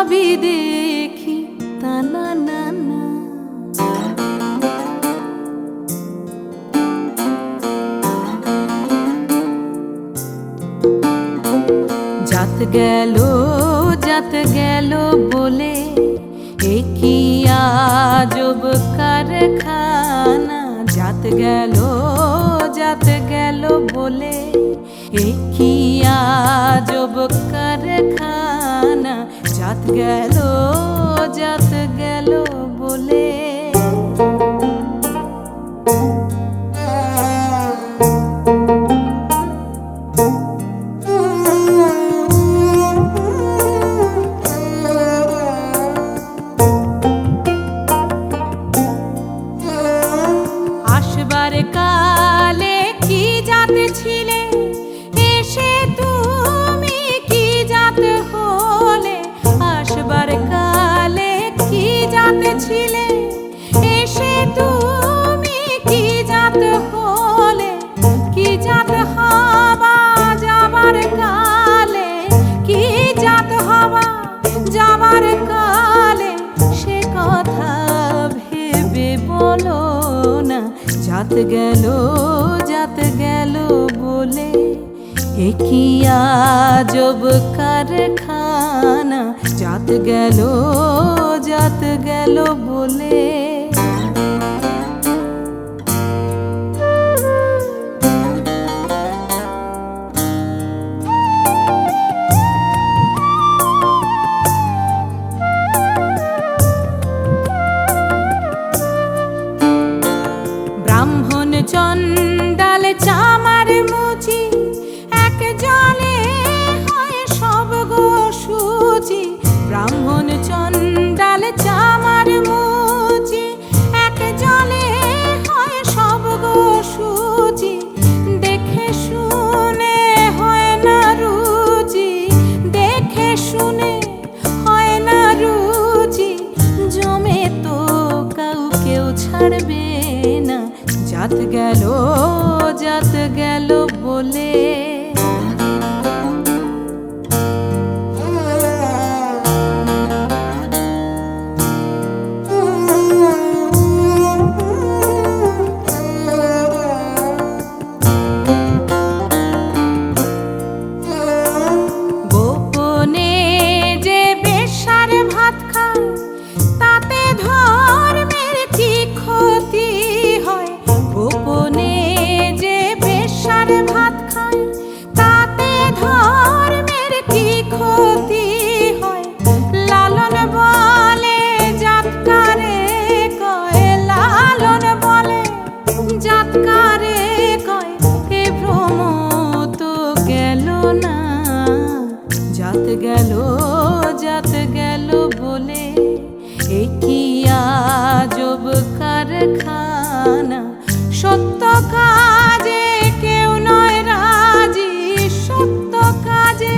সবই দেখি তা না না না। জাত গেল বলে এ কি আজব কারখানা। জাত গেল বলে এ কি আজব কারখানা। জাত গেল বলে কালে কি জাত ছিলে এসে তুমি কি জাত হলে। আসবার কালে কি জাত ছিলে এসে তুমি কি জাত হলে। কি জাত হবা যাবার কালে, কি জাত হবা যাবার কালে, সে কথা ভেবে বলো না। জাত গেল বলে এ কি আজব কারখানা। জাত গেল বলে ব্রাহ্মণ চণ্ডাল চামার মুচি এক জলে হয় সব গো শুচি। ব্রাহ্মণ চণ্ডাল চামার মুচি এক জলে হয় সব গো শুচি। দেখে শুনে হয় না রুচি, দেখে শুনে হয় না রুচি। জমে তো কাউকেও ছাড়বে না। জাত গেল বলে গোপনে যে বেশ্যার ভাত খায় তাতে ধর্মের কি ক্ষতি হয়। গোপনে যে বেশ্যার ভাত খায় তাতে ধর্মের কি ক্ষতি হয়। লালন বলে জাত কারে কয়, লালন বলে জাত কারে কয়। এ ভ্রম তো গেল না। জাত গেল বলে এ কি আজব কারখানা। সত্য কাজে কেউ নয় রাজি, সত্য কাজে